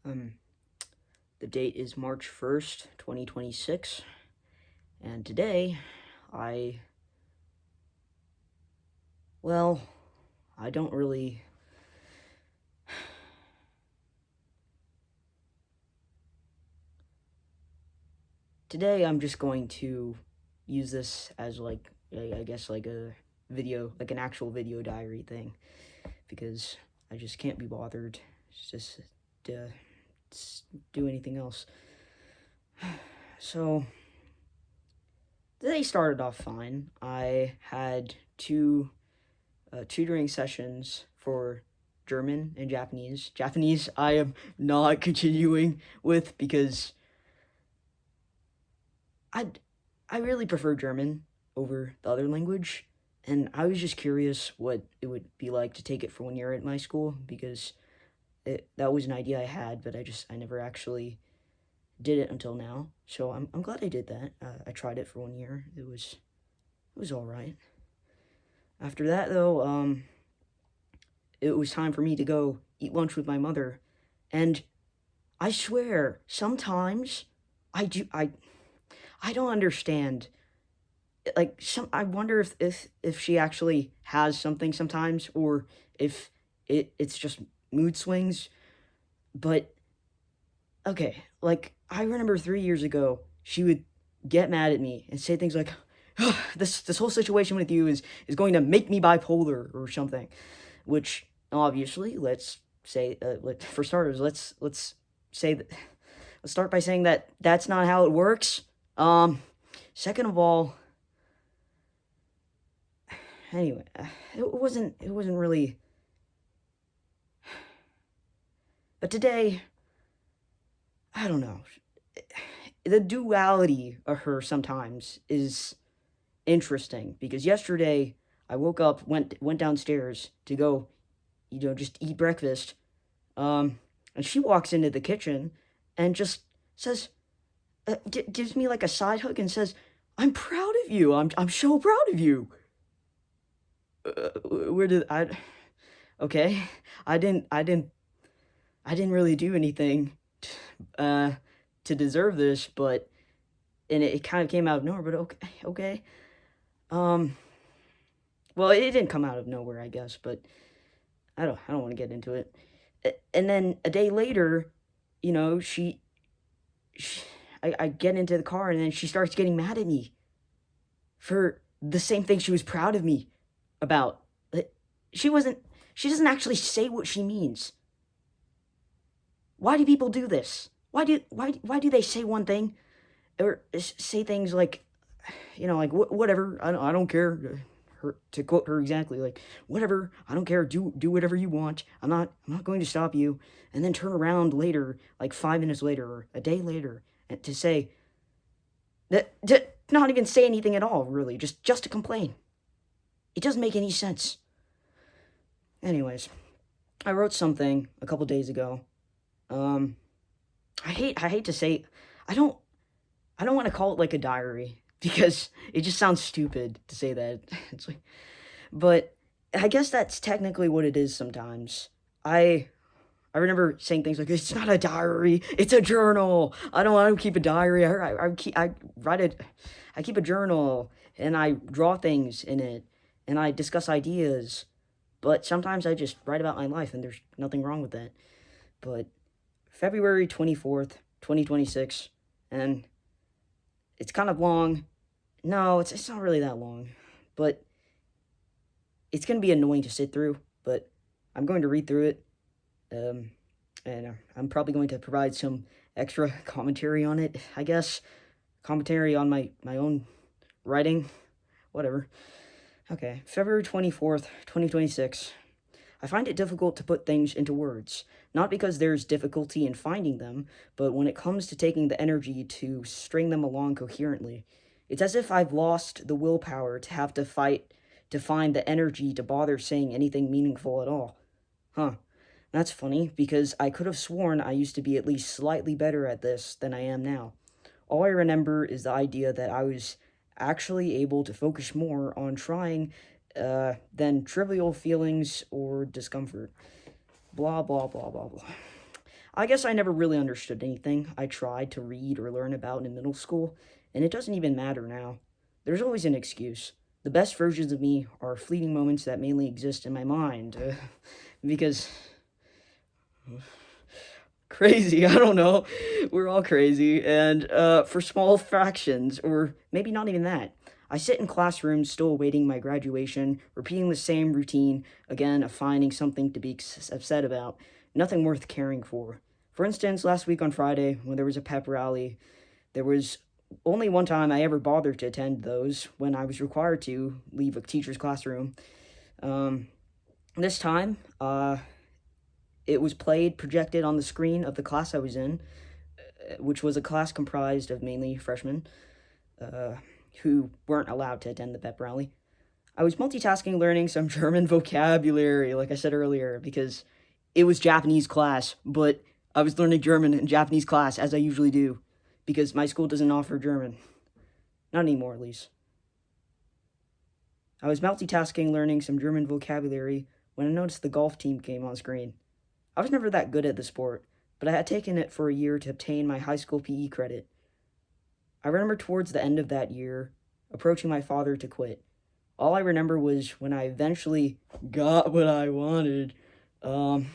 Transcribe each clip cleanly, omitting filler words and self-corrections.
Um, the date is March 1st, 2026, and today I, well, I don't really. Today I'm just going to use this as I guess like a video, like an actual video diary thing, because I just can't be bothered just to do anything else. So today started off fine. I had two tutoring sessions for German and Japanese. Japanese, I am not continuing with because I I really prefer German over the other language, and I was just curious what it would be like to take it for 1 year at my school because that was an idea I had, but I never actually did it until now. So I'm glad I did that. I tried it for 1 year. It was all right. After that though, it was time for me to go eat lunch with my mother, and I swear sometimes I do I don't understand. Like I wonder if she actually has something sometimes, or if it's just mood swings. But okay, like I remember 3 years ago, she would get mad at me and say things like, "Ugh, this whole situation with you is going to make me bipolar or something," which obviously let's say for starters let's say that let's start by saying that that's not how it works. Second of all, anyway, it wasn't really. But today, I don't know. The duality of her sometimes is interesting because yesterday I woke up, went downstairs to go, just eat breakfast. Um, and she walks into the kitchen and just says, gives me like a side hug and says, "I'm proud of you. I'm so proud of you." Where did I? Okay, I didn't really do anything, uh, to deserve this, but and it kind of came out of nowhere. But okay, okay. Um, well, it didn't come out of nowhere, I guess, but I don't want to get into it. And then a day later, you know, she I get into the car and then she starts getting mad at me for the same thing she was proud of me about. She wasn't. She doesn't actually say what she means. Why do people do this? Why do they say one thing or say things like, like whatever. I don't care. Her, to quote her exactly, like whatever. I don't care. Do whatever you want. I'm not going to stop you. And then turn around later, like 5 minutes later or a day later, and to say that to not even say anything at all. Really, just to complain. It doesn't make any sense. Anyways, I wrote something a couple days ago. Um, I hate to say, I don't I don't want to call it like a diary because it just sounds stupid to say that. It's like, but I guess that's technically what it is sometimes. I I remember saying things like, "It's not a diary, it's a journal. I don't keep a diary. I write it. I keep a journal and I draw things in it and I discuss ideas. But sometimes I just write about my life and there's nothing wrong with that." But February 24th, 2026, and it's kind of long. No, it's not really that long, but it's going to be annoying to sit through, but I'm going to read through it. Um, and I'm probably going to provide some extra commentary on it, I guess. Commentary on my own writing, whatever. Okay, February 24th, 2026. I find it difficult to put things into words, not because there's difficulty in finding them, but when it comes to taking the energy to string them along coherently. It's as if I've lost the willpower to have to fight to find the energy to bother saying anything meaningful at all. Huh. That's funny, because I could have sworn I used to be at least slightly better at this than I am now. All I remember is the idea that I was actually able to focus more on trying than trivial feelings or discomfort. Blah, blah, blah, blah, blah. I guess I never really understood anything I tried to read or learn about in middle school, and it doesn't even matter now. There's always an excuse. The best versions of me are fleeting moments that mainly exist in my mind. Because crazy, I don't know. We're all crazy. And for small fractions, or maybe not even that. I sit in classrooms still awaiting my graduation, repeating the same routine again of finding something to be upset about, nothing worth caring for. For instance, last week on Friday, when there was a pep rally, there was only one time I ever bothered to attend those when I was required to leave a teacher's classroom. Um, this time, it was projected on the screen of the class I was in, which was a class comprised of mainly freshmen uh, who weren't allowed to attend the pep rally. I was multitasking learning some German vocabulary, like I said earlier, because it was Japanese class, but I was learning German in Japanese class, as I usually do, because my school doesn't offer German. Not anymore, at least. I was multitasking learning some German vocabulary when I noticed the golf team came on screen. I was never that good at the sport, but I had taken it for a year to obtain my high school PE credit. I remember towards the end of that year, approaching my father to quit. All I remember was when I eventually got what I wanted. Um,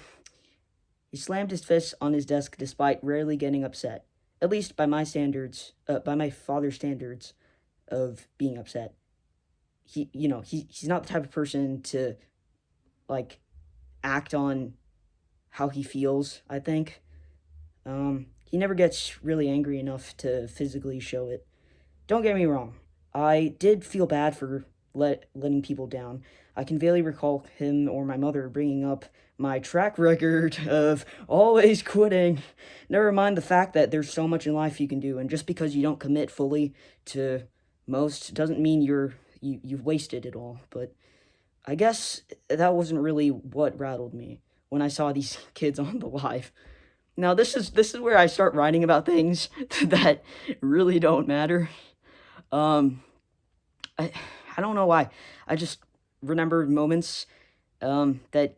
he slammed his fist on his desk despite rarely getting upset, at least by my standards, by my father's standards of being upset. He's not the type of person to like act on how he feels, I think. He never gets really angry enough to physically show it. Don't get me wrong, I did feel bad for letting people down. I can vaguely recall him or my mother bringing up my track record of always quitting. Never mind the fact that there's so much in life you can do, and just because you don't commit fully to most doesn't mean you've wasted it all. But I guess that wasn't really what rattled me when I saw these kids on the live. Now this is where I start writing about things that really don't matter. Um, I I don't know why. I just remember moments that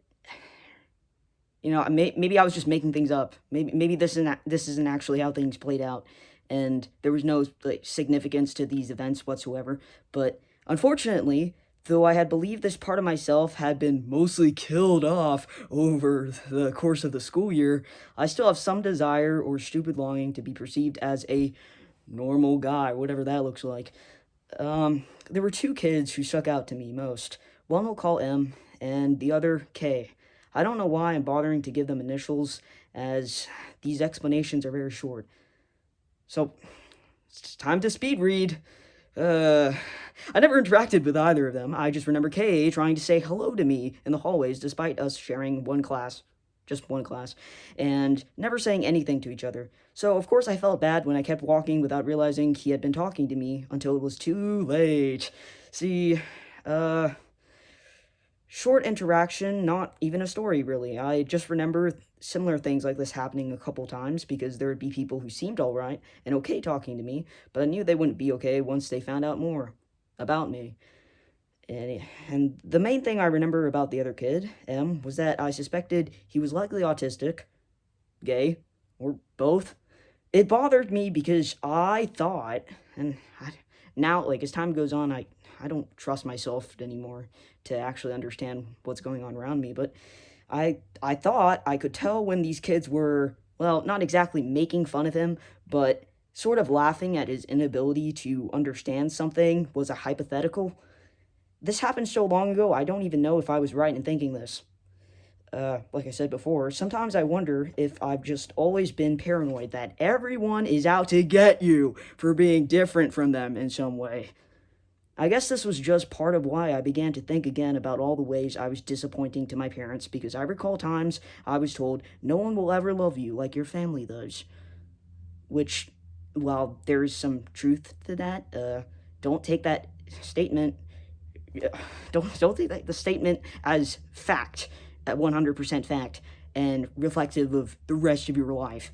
maybe I was just making things up. Maybe this isn't actually how things played out, and there was no like significance to these events whatsoever. But unfortunately, though I had believed this part of myself had been mostly killed off over the course of the school year, I still have some desire or stupid longing to be perceived as a normal guy, whatever that looks like. There were two kids who stuck out to me most. One we'll call M, and the other K. I don't know why I'm bothering to give them initials, as these explanations are very short. So, it's time to speed read. I never interacted with either of them. I just remember K trying to say hello to me in the hallways despite us sharing one class, just one class, and never saying anything to each other. So, of course, I felt bad when I kept walking without realizing he had been talking to me until it was too late. See, short interaction, not even a story, really. I just remember similar things like this happening a couple times because there would be people who seemed alright and okay talking to me, but I knew they wouldn't be okay once they found out more about me. And the main thing I remember about the other kid, M, was that I suspected he was likely autistic, gay, or both. It bothered me because I thought, now, like, as time goes on, I don't trust myself anymore to actually understand what's going on around me, but I thought I could tell when these kids were, well, not exactly making fun of him, but sort of laughing at his inability to understand something was a hypothetical. This happened so long ago, I don't even know if I was right in thinking this. Like I said before, sometimes I wonder if I've just always been paranoid that everyone is out to get you for being different from them in some way. I guess this was just part of why I began to think again about all the ways I was disappointing to my parents, because I recall times I was told, no one will ever love you like your family does. Which, while there is some truth to that, don't take that statement, don't take the statement as fact, at 100% fact, and reflective of the rest of your life.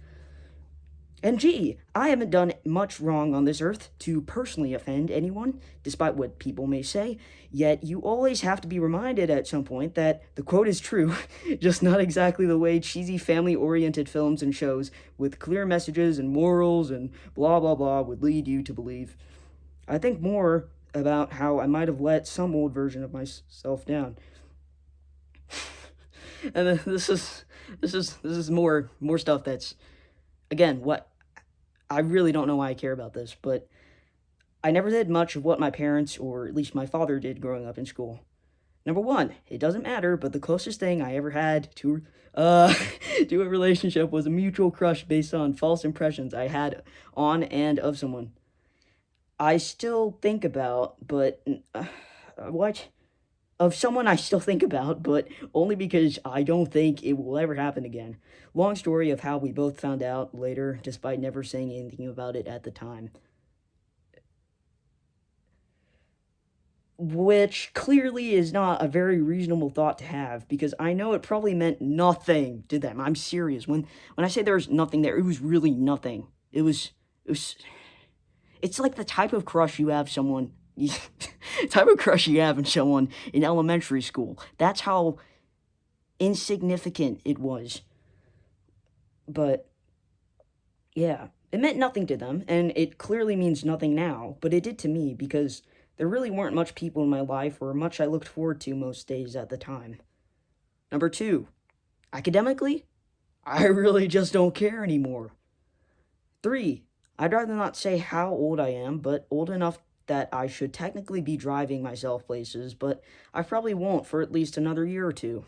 And gee, I haven't done much wrong on this earth to personally offend anyone, despite what people may say, yet you always have to be reminded at some point that the quote is true, just not exactly the way cheesy family-oriented films and shows with clear messages and morals and blah blah blah would lead you to believe. I think more about how I might have let some old version of myself down. And then this is more stuff that's, again, what I really don't know why I care about this, but I never did much of what my parents, or at least my father, did growing up in school. Number one, it doesn't matter, but the closest thing I ever had to to a relationship was a mutual crush based on false impressions I had on and of someone. I still think about, but what? Of someone I still think about, but only because I don't think it will ever happen again. Long story of how we both found out later, despite never saying anything about it at the time. Which clearly is not a very reasonable thought to have, because I know it probably meant nothing to them. I'm serious. When I say there's nothing there, it was really nothing. It was it's like the type of crush you have someone type of crush you have in someone in elementary school. That's how insignificant it was. But yeah, it meant nothing to them, and it clearly means nothing now, but it did to me because there really weren't much people in my life or much I looked forward to most days at the time. Number two, academically, I really just don't care anymore. Three, I'd rather not say how old I am, but old enough that I should technically be driving myself places, but I probably won't for at least another year or two.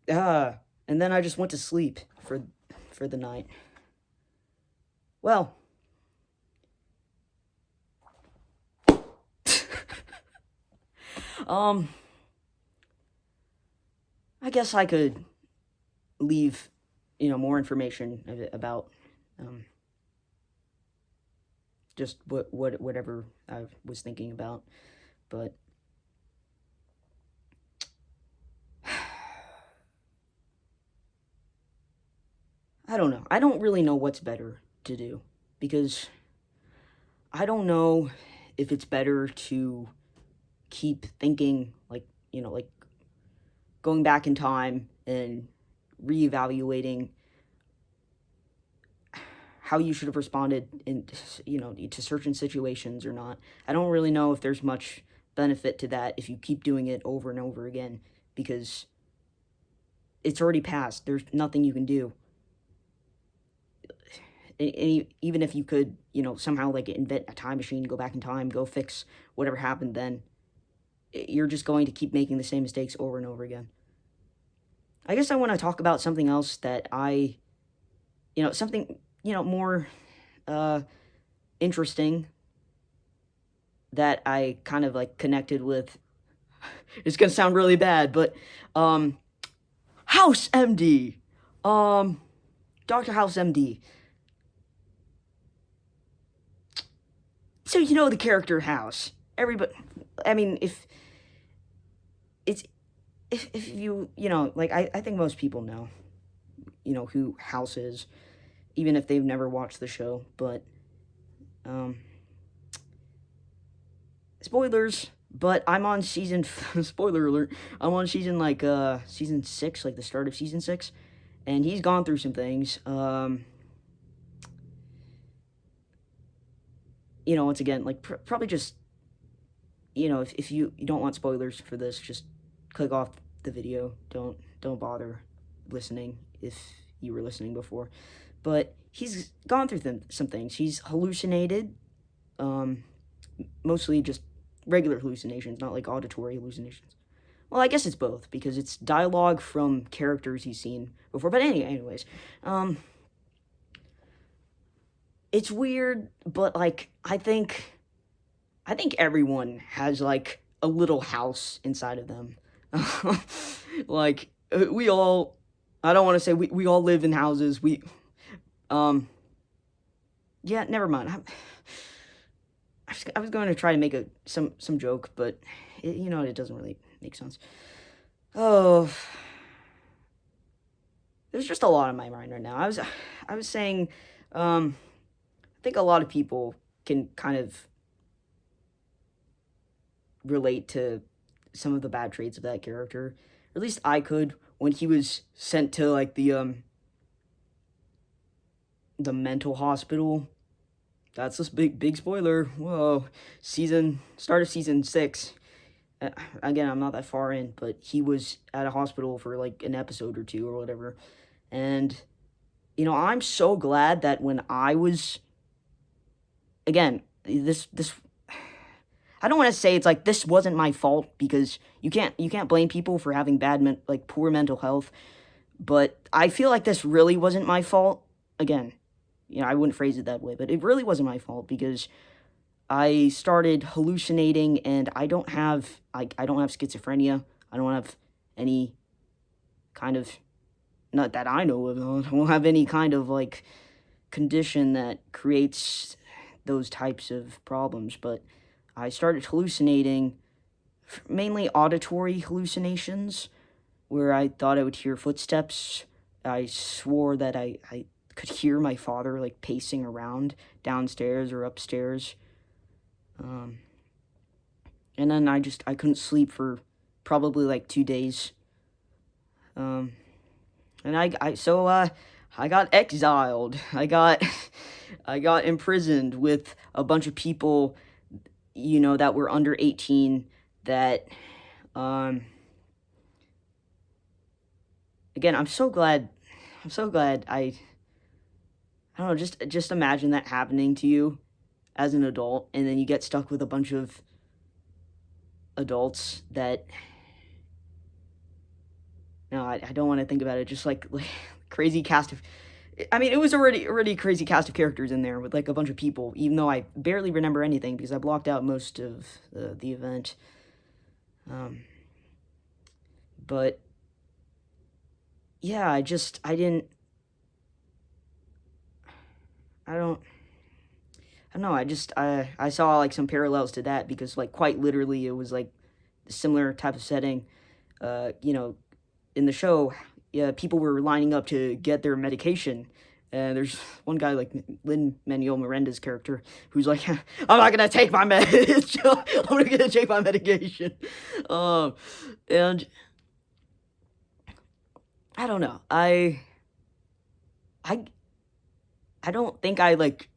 And then I just went to sleep for the night. Well, um, I guess I could leave, more information about, just whatever I was thinking about, but I don't know. I don't really know what's better to do, because I don't know if it's better to keep thinking, like going back in time and reevaluating how you should have responded to certain situations or not. I don't really know if there's much benefit to that if you keep doing it over and over again, because it's already passed. There's nothing you can do. Even if you could, somehow like invent a time machine, go back in time, go fix whatever happened then, you're just going to keep making the same mistakes over and over again. I guess I want to talk about something else that something, more interesting that I kind of like connected with. It's gonna sound really bad, but House MD, Dr. House MD. So the character House. Everybody, I mean, if you like, I think most people know, who House is, even if they've never watched the show. But spoilers. But I'm on season spoiler alert. I'm on season 6, like the start of season 6, and he's gone through some things. Once again, like probably just if you don't want spoilers for this, just click off the video. Don't bother listening if you were listening before. But he's gone through some things. He's hallucinated, mostly just regular hallucinations, not like auditory hallucinations. Well, I guess it's both, because it's dialogue from characters he's seen before. But anyways, it's weird, but like I think everyone has like a little house inside of them. Like we all, I don't want to say we all live in houses. Yeah, never mind. I was going to try to make some joke, but it doesn't really make sense. Oh, there's just a lot on my mind right now. I was saying, I think a lot of people can kind of relate to some of the bad traits of that character. Or at least I could when he was sent to like the mental hospital. That's this big spoiler. Whoa, start of season 6. Again, I'm not that far in, but he was at a hospital for like an episode or two or whatever. And I'm so glad that when I was, again, this I don't want to say it's like this wasn't my fault, because you can't blame people for having like poor mental health, but I feel like this really wasn't my fault. Again, I wouldn't phrase it that way, but it really wasn't my fault because I started hallucinating, and I don't have schizophrenia. I don't have any kind of, not that I know of, I don't have any kind of like condition that creates those types of problems, but I started hallucinating, mainly auditory hallucinations, where I thought I would hear footsteps. I swore that I could hear my father like pacing around downstairs or upstairs. Um, and then I couldn't sleep for probably like 2 days. Um, and I got exiled. I got imprisoned with a bunch of people, that were under 18, that, um, again, I'm so glad I don't know, just imagine that happening to you as an adult, and then you get stuck with a bunch of adults that, no, I don't want to think about it, just like crazy cast of, I mean, it was already a crazy cast of characters in there with like a bunch of people, even though I barely remember anything because I blocked out most of the event. Um, but yeah, I didn't, I don't, I don't know, I saw like some parallels to that because like quite literally it was like a similar type of setting. Uh, you know, in the show, yeah, people were lining up to get their medication. And there's one guy like Lin-Manuel Miranda's character who's like, I'm not gonna take my medication. I'm not gonna take my medication. Um, and I don't know. I, I don't think I like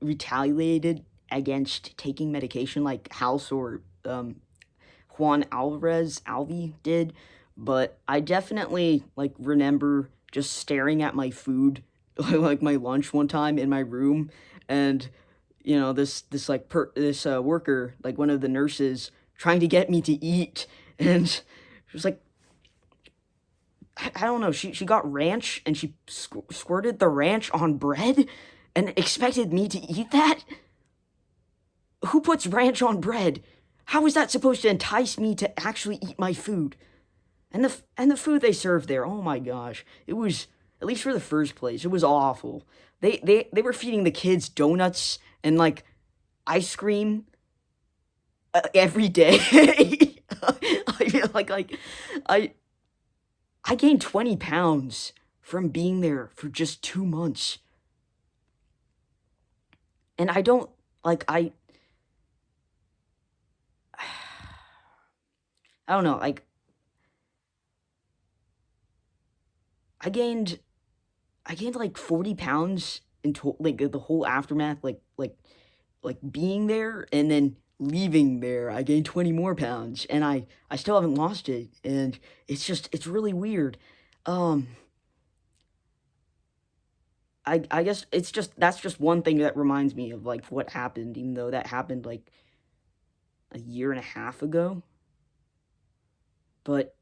retaliated against taking medication like House or Juan Alvi did, but I definitely like remember just staring at my food, like my lunch one time in my room, and this like this worker, like one of the nurses, trying to get me to eat, and she was like, I don't know, she got ranch and she squirted the ranch on bread, and expected me to eat that. Who puts ranch on bread? How is that supposed to entice me to actually eat my food? And the food they served there, oh my gosh, it was, at least for the first place, it was awful. They were feeding the kids donuts and like ice cream every day. I feel like I I gained 20 pounds from being there for just 2 months, and I don't like I don't know, like I gained I gained like 40 pounds in like the whole aftermath, like being there and then leaving there. I gained 20 more pounds, and I still haven't lost it, and it's really weird. Um, I guess it's just that's just one thing that reminds me of like what happened, even though that happened like a year and a half ago. But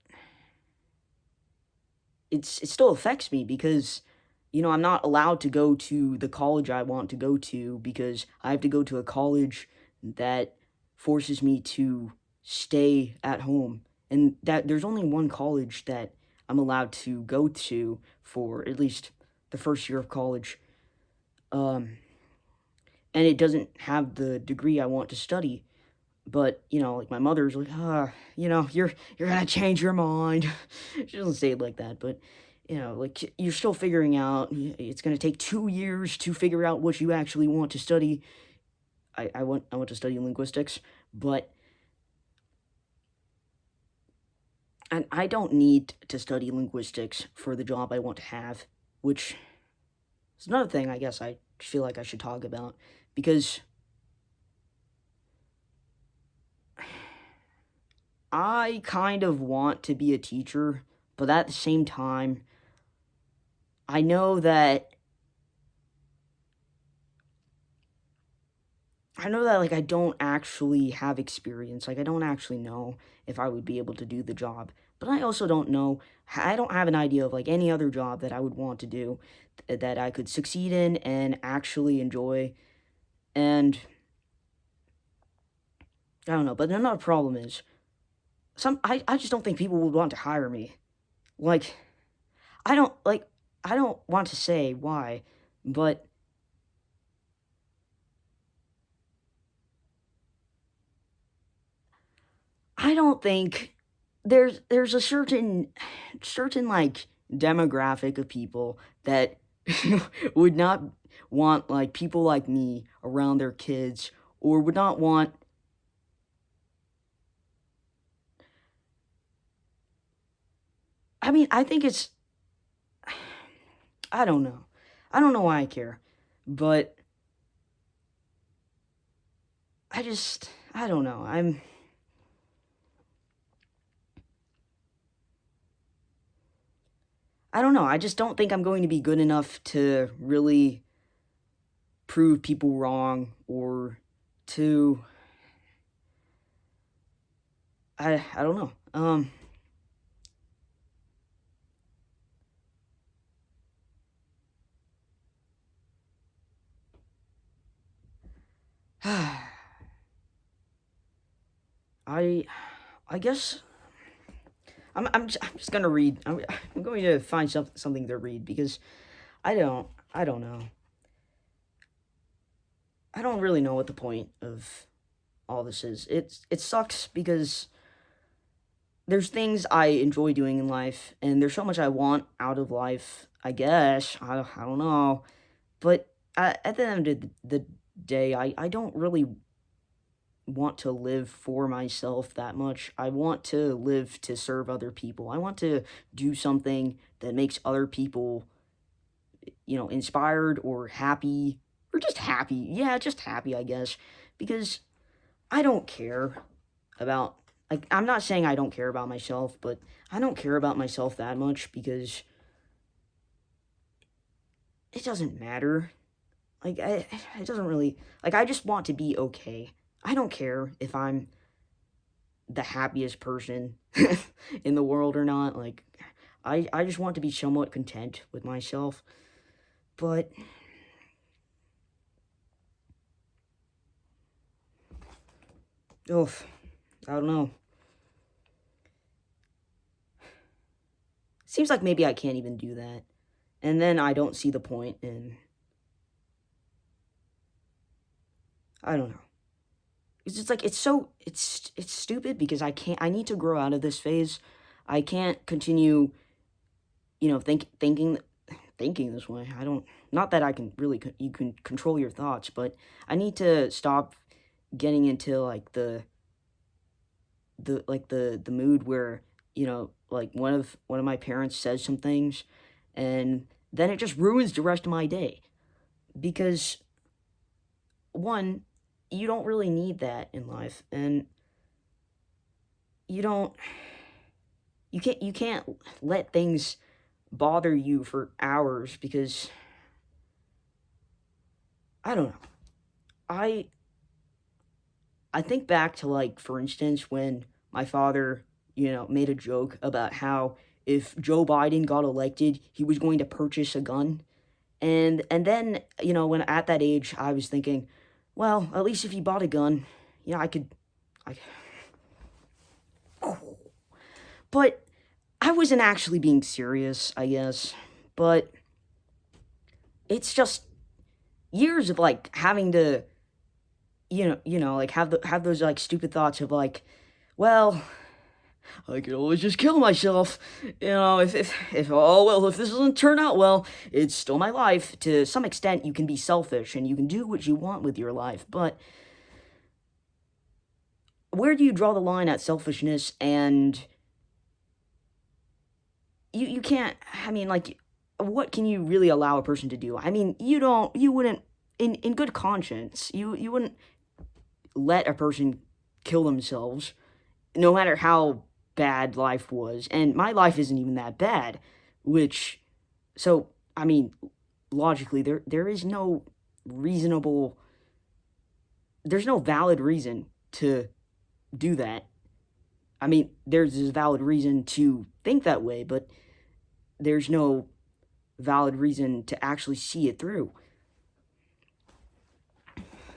it still affects me because I'm not allowed to go to the college I want to go to because I have to go to a college that forces me to stay at home, and that there's only one college that I'm allowed to go to for at least the first year of college. um and it doesn't have the degree I want to study. But like my mother's like, you're gonna change your mind. She doesn't say it like that, but like you're still figuring out, it's going to take 2 years to figure out what you actually want to study. I want to study linguistics, but and I don't need to study linguistics for the job I want to have, which is another thing I guess I feel like I should talk about, because I kind of want to be a teacher, but at the same time, I know that like I don't actually have experience. Like I don't actually know if I would be able to do the job. But I also don't know. I don't have an idea of like any other job that I would want to do that I could succeed in and actually enjoy. And I don't know. But another problem is I just don't think people would want to hire me. Like I don't want to say why, but I don't think there's a certain like demographic of people that would not want like people like me around their kids, or would not want. I mean, I think it's, I don't know. I don't know why I care, but I don't know. I don't know. I just don't think I'm going to be good enough to really prove people wrong, or to, I don't know. I I guess I'm just gonna read. I'm going to find something to read, because I don't know. I don't really know what the point of all this is. It sucks because there's things I enjoy doing in life, and there's so much I want out of life. I guess I don't know, but at the end of the day, I don't really want to live for myself that much. I want to live to serve other people. I want to do something that makes other people, inspired or happy, or just happy. Yeah, just happy, I guess. Because I don't care about, like, I'm not saying I don't care about myself, but I don't care about myself that much, because it doesn't matter. Like, it doesn't really, like, I just want to be okay. I don't care if I'm the happiest person in the world or not. Like, I just want to be somewhat content with myself. But oof, I don't know. Seems like maybe I can't even do that. And then I don't see the point in, I don't know. It's just like it's stupid, because I need to grow out of this phase. I can't continue, thinking this way. I don't, not that I can really you can control your thoughts, but I need to stop getting into like the mood where, like one of my parents says some things, and then it just ruins the rest of my day, because one, you don't really need that in life, and you don't you can't let things bother you for hours, because I don't know. I I think back to, like, for instance, when my father, made a joke about how if Joe Biden got elected, he was going to purchase a gun. And then, when at that age, I was thinking, well, at least if he bought a gun, I could, I, but I wasn't actually being serious, I guess. But it's just years of like having to, like have those like stupid thoughts of like, well, I could always just kill myself. Oh well, if this doesn't turn out well, it's still my life. To some extent, you can be selfish and you can do what you want with your life, but where do you draw the line at selfishness? And you can't, I mean, like, what can you really allow a person to do? I mean, you wouldn't, in good conscience, you wouldn't let a person kill themselves, no matter how bad life was. And my life isn't even that bad, which, so, I mean, logically, there is no reasonable, there's no valid reason to do that. I mean, there's a valid reason to think that way, but there's no valid reason to actually see it through.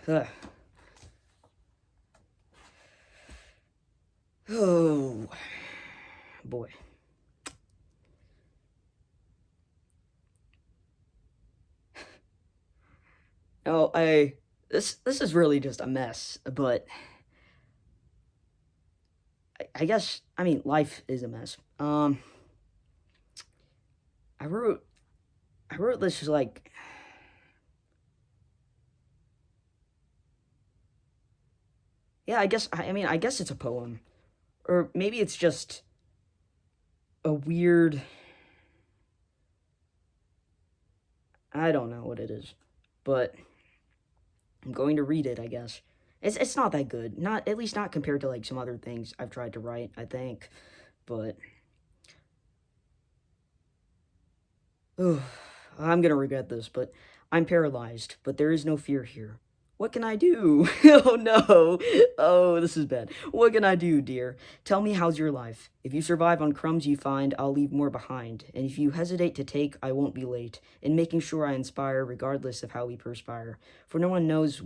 Ugh. Oh, boy. No, this is really just a mess, but I guess, I mean, life is a mess. I wrote, I wrote this, like, yeah, I mean, I guess it's a poem. Or maybe it's just a weird, I don't know what it is, but I'm going to read it, I guess. It's not that good. Not, at least not compared to, like, some other things I've tried to write, I think. But, ugh, I'm gonna regret this, but I'm paralyzed, but there is no fear here. What can I do? Oh no. Oh, this is bad. What can I do, dear? Tell me, how's your life? If you survive on crumbs you find, I'll leave more behind. And if you hesitate to take, I won't be late in making sure I inspire, regardless of how we perspire. For no one knows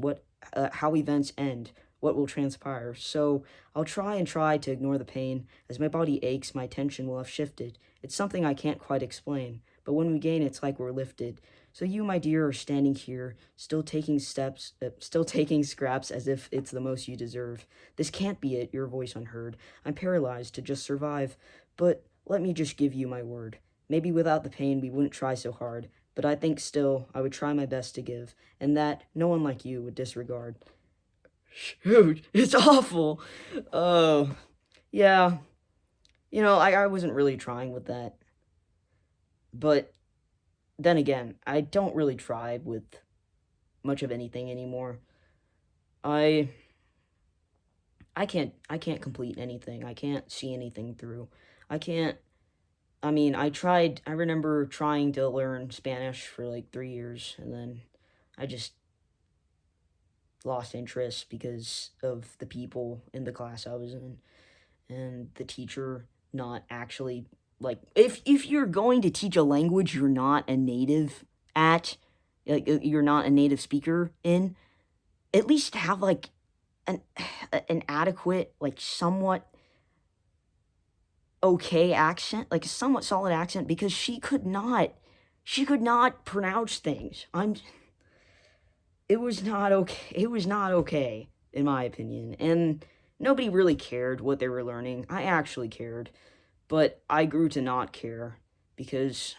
how events end, what will transpire. So I'll try to ignore the pain. As my body aches, my attention will have shifted. It's something I can't quite explain, but when we gain, it's like we're lifted. So you, my dear, are standing here, still taking scraps as if it's the most you deserve. This can't be it, your voice unheard. I'm paralyzed to just survive, but let me just give you my word. Maybe without the pain, we wouldn't try so hard, but I think still I would try my best to give, and that no one like you would disregard. Shoot, it's awful. Oh, yeah. I wasn't really trying with that, but then again, I don't really try with much of anything anymore. I I can't complete anything. I can't see anything through. I can't I mean, I remember trying to learn Spanish for like 3 years and then I just lost interest because of the people in the class I was in and the teacher not actually, like, if you're going to teach a language you're not a native at, like, you're not a native speaker in, at least have like an an adequate, like, somewhat okay accent, like a somewhat solid accent, because she could not pronounce things. It was not okay in my opinion, and nobody really cared what they were learning. I actually cared, but I grew to not care because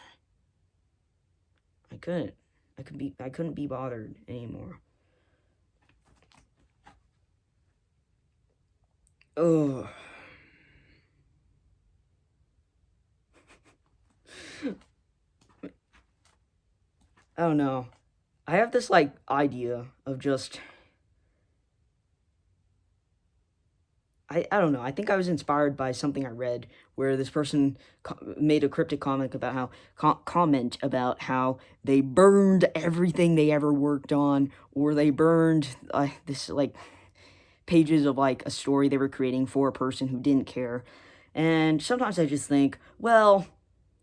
I couldn't. I couldn't be bothered anymore. Oh, I don't know. I have this, like, idea of just, I don't know. I think I was inspired by something I read where this person made a cryptic comment about how they burned everything they ever worked on, or they burned this, like, pages of, like, a story they were creating for a person who didn't care. And sometimes I just think, well,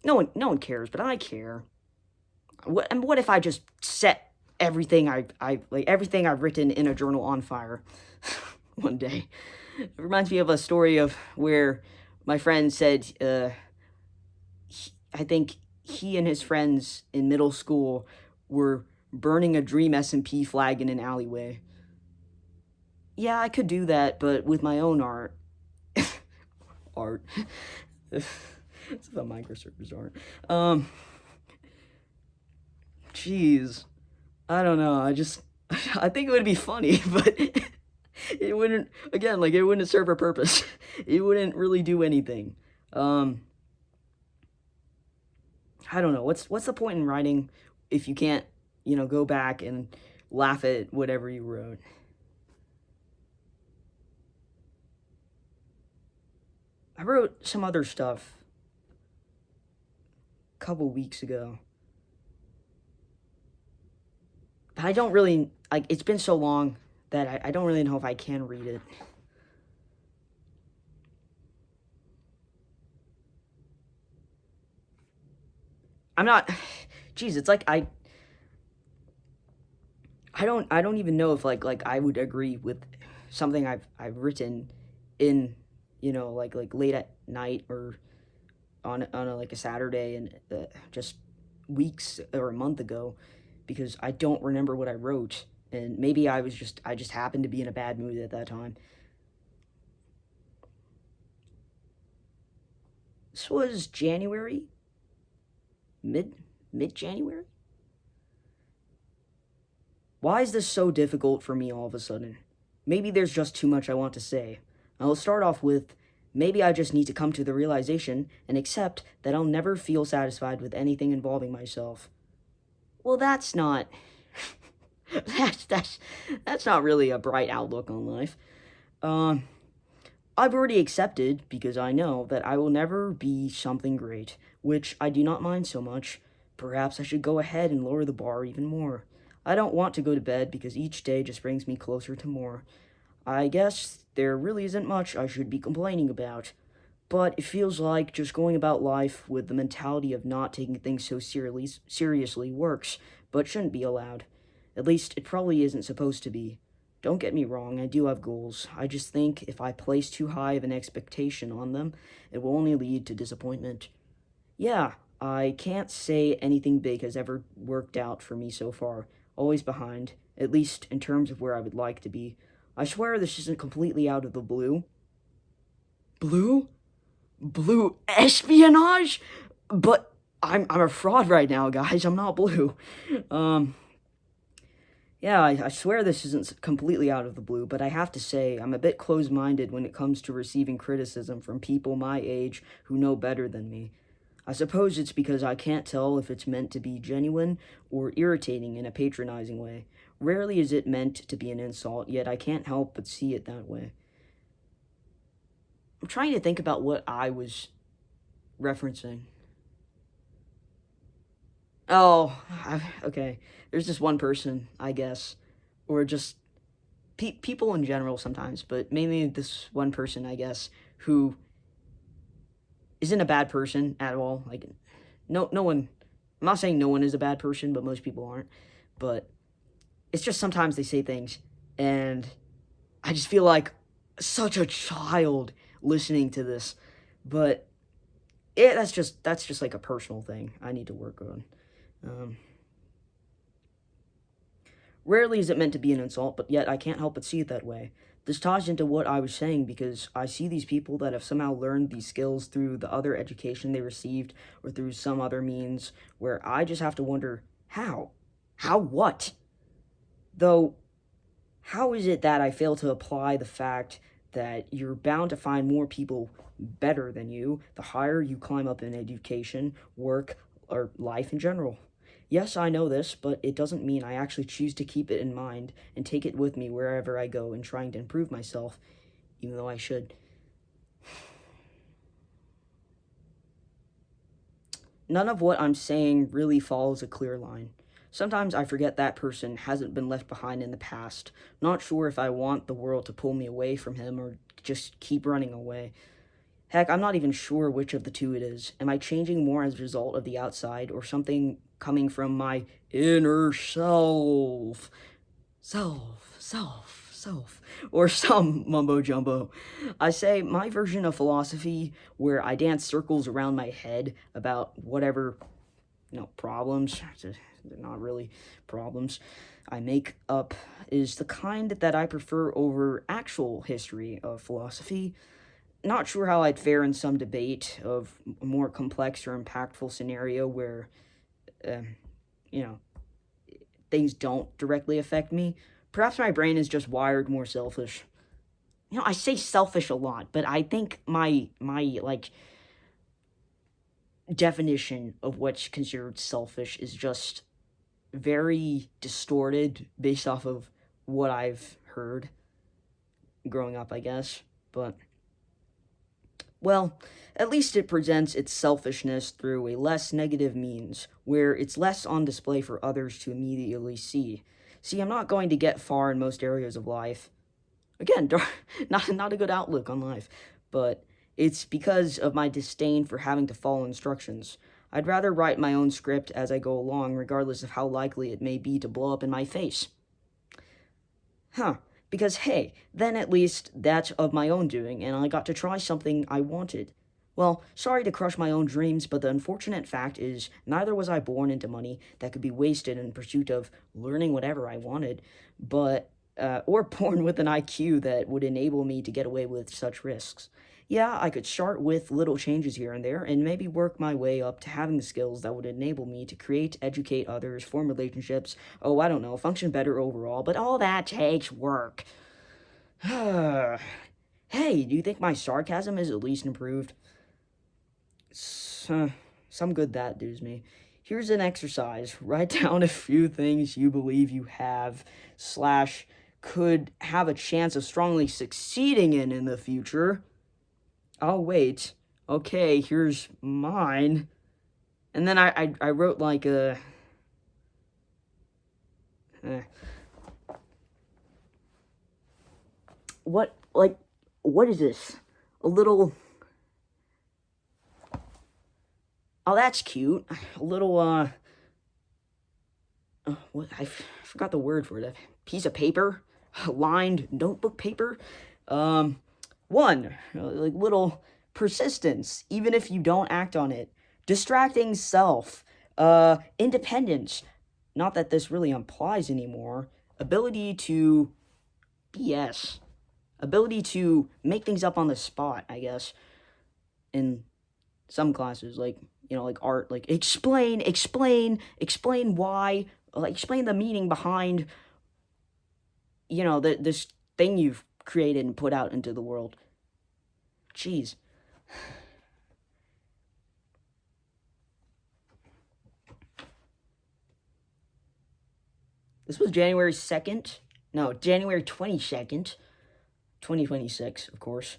no one cares, but I care. What if I just set everything I've written in a journal on fire one day? It reminds me of a story of where my friend said, I think he and his friends in middle school were burning a Dream SMP flag in an alleyway. Yeah, I could do that, but with my own art. art. It's about microservice art. Um, Jeez. I don't know. I think it would be funny, but it wouldn't, again, like, it wouldn't serve a purpose. It wouldn't really do anything. Um, I don't know. What's the point in writing if you can't, go back and laugh at whatever you wrote? I wrote some other stuff a couple weeks ago. But I don't really, like, it's been so long that I don't really know if I can read it. I'm not, geez, it's like I don't even know if like I would agree with something I've written in, like late at night or on like a Saturday and just weeks or a month ago, because I don't remember what I wrote, and maybe I just happened to be in a bad mood at that time. This was January, mid mid January. Why is this so difficult for me all of a sudden? Maybe there's just too much I want to say. I'll start off with, maybe I just need to come to the realization and accept that I'll never feel satisfied with anything involving myself. Well, that's not that's that's that's not really a bright outlook on life. Um I've already accepted, because I know that I will never be something great, which I do not mind so much. Perhaps I should go ahead and lower the bar even more. I don't want to go to bed because each day just brings me closer to more. I guess there really isn't much I should be complaining about, but it feels like just going about life with the mentality of not taking things so seriously works, but shouldn't be allowed. At least, it probably isn't supposed to be. Don't get me wrong, I do have goals. I just think if I place too high of an expectation on them, it will only lead to disappointment. Yeah, I can't say anything big has ever worked out for me so far. Always behind, at least in terms of where I would like to be. I swear this isn't completely out of the blue. Blue? Blue espionage? But I'm a fraud right now, guys. I'm not blue. Um, yeah, I swear this isn't completely out of the blue, but I have to say, I'm a bit closed minded when it comes to receiving criticism from people my age who know better than me. I suppose it's because I can't tell if it's meant to be genuine or irritating in a patronizing way. Rarely is it meant to be an insult, yet I can't help but see it that way. I'm trying to think about what I was referencing. Oh, okay. There's just one person, I guess, or just people in general sometimes, but mainly this one person, I guess, who isn't a bad person at all. Like, no one. I'm not saying no one is a bad person, but most people aren't. But it's just sometimes they say things, and I just feel like such a child listening to this. But that's just like a personal thing I need to work on. Um, Rarely is it meant to be an insult, but yet I can't help but see it that way. This ties into what I was saying, because I see these people that have somehow learned these skills through the other education they received or through some other means, where I just have to wonder, how? How what? Though, how is it that I fail to apply the fact that you're bound to find more people better than you the higher you climb up in education, work, or life in general? Yes, I know this, but it doesn't mean I actually choose to keep it in mind and take it with me wherever I go in trying to improve myself, even though I should. None of what I'm saying really follows a clear line. Sometimes I forget that person hasn't been left behind in the past, not sure if I want the world to pull me away from him or just keep running away. Heck, I'm not even sure which of the two it is. Am I changing more as a result of the outside or something coming from my inner self? Self, or some mumbo jumbo. I say my version of philosophy where I dance circles around my head about whatever, problems, they're not really problems, I make up is the kind that I prefer over actual history of philosophy. not sure how I'd fare in some debate of a more complex or impactful scenario where, um, you know, things don't directly affect me. Perhaps my brain is just wired more selfish. I say selfish a lot, but I think my like definition of what's considered selfish is just very distorted based off of what I've heard growing up, I guess. But, well, at least it presents its selfishness through a less negative means, where it's less on display for others to immediately see. See, I'm not going to get far in most areas of life. Again, not a good outlook on life, but it's because of my disdain for having to follow instructions. I'd rather write my own script as I go along, regardless of how likely it may be to blow up in my face. Huh. Because, hey, then at least that's of my own doing, and I got to try something I wanted. Well, sorry to crush my own dreams, but the unfortunate fact is neither was I born into money that could be wasted in pursuit of learning whatever I wanted, but or born with an IQ that would enable me to get away with such risks. Yeah, I could start with little changes here and there, and maybe work my way up to having the skills that would enable me to create, educate others, form relationships, oh, I don't know, function better overall, but all that takes work. Hey, do you think my sarcasm is at least improved? Some good that does me. Here's an exercise. Write down a few things you believe you have, slash, could have a chance of strongly succeeding in the future. Oh, wait. Okay, here's mine. And then I wrote like a... what is this? A little... Oh, that's cute. A little, what? I forgot the word for it. A piece of paper? Lined notebook paper? One, like little persistence, even if you don't act on it. Distracting self. Independence. Not that this really implies anymore. Ability to BS. Ability to make things up on the spot, I guess. In some classes, like, like art, like explain why, like explain the meaning behind, this thing you've created and put out into the world. Jeez. This was January 2nd. No, January 22nd, 2026, of course.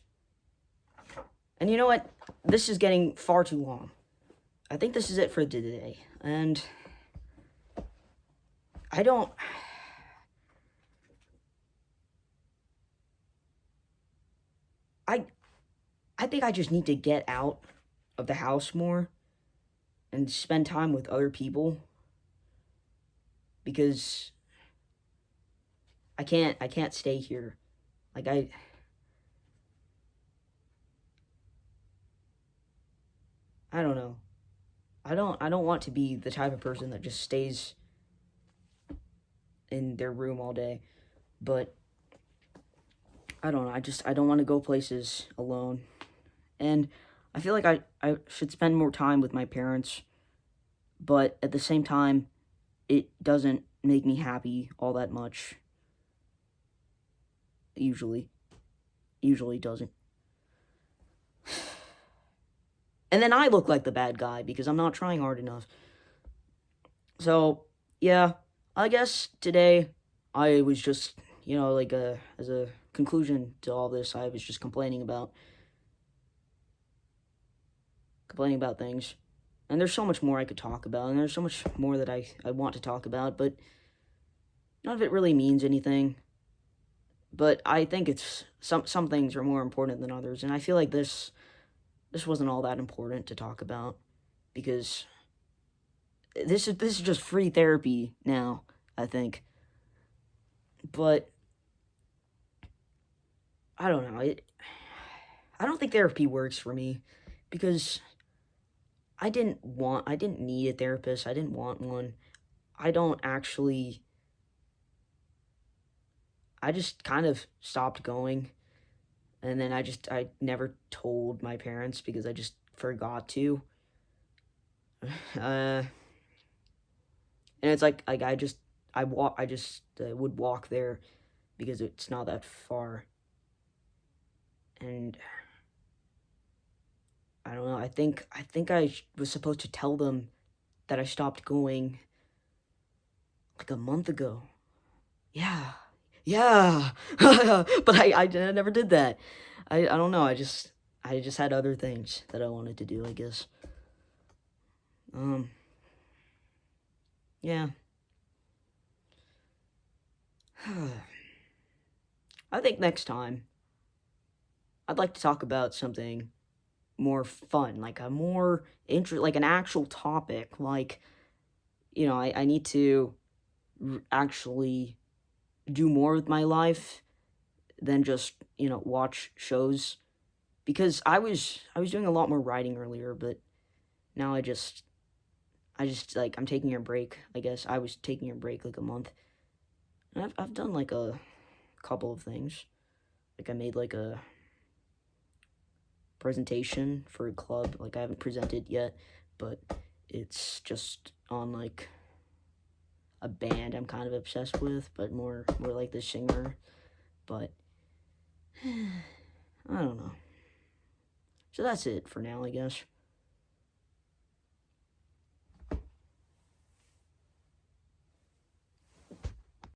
And you know what? This is getting far too long. I think this is it for today. And I think I just need to get out of the house more and spend time with other people, because I can't stay here. Like I don't know. I don't want to be the type of person that just stays in their room all day. But I don't know. I don't want to go places alone. And I feel like I should spend more time with my parents, but at the same time, it doesn't make me happy all that much. Usually doesn't. And then I look like the bad guy because I'm not trying hard enough. So, yeah, I guess today I was just, as a conclusion to all this, I was just complaining about things. And there's so much more I could talk about, and there's so much more that I want to talk about, but none of it really means anything. But I think it's some things are more important than others, and I feel like this wasn't all that important to talk about, because this is just free therapy now, I think. But I don't know. I don't think therapy works for me, because I didn't need a therapist. I didn't want one. I just kind of stopped going. and then I never told my parents because I just forgot to. And it's like I just would walk there because it's not that far, and I don't know. I think was supposed to tell them that I stopped going like a month ago. Yeah, yeah, but I never did that. I don't know. I just had other things that I wanted to do, I guess. Um, yeah. I think next time I'd like to talk about something more fun, like a more like an actual topic. Like, I need to actually do more with my life than just, watch shows. Because I was doing a lot more writing earlier, but now I just like I'm taking a break, I guess. I was taking a break like a month. And I've done like a couple of things. Like I made like a presentation for a club. Like I haven't presented yet, but it's just on like a band I'm kind of obsessed with, but more like the singer. But I don't know. So that's it for now, I guess.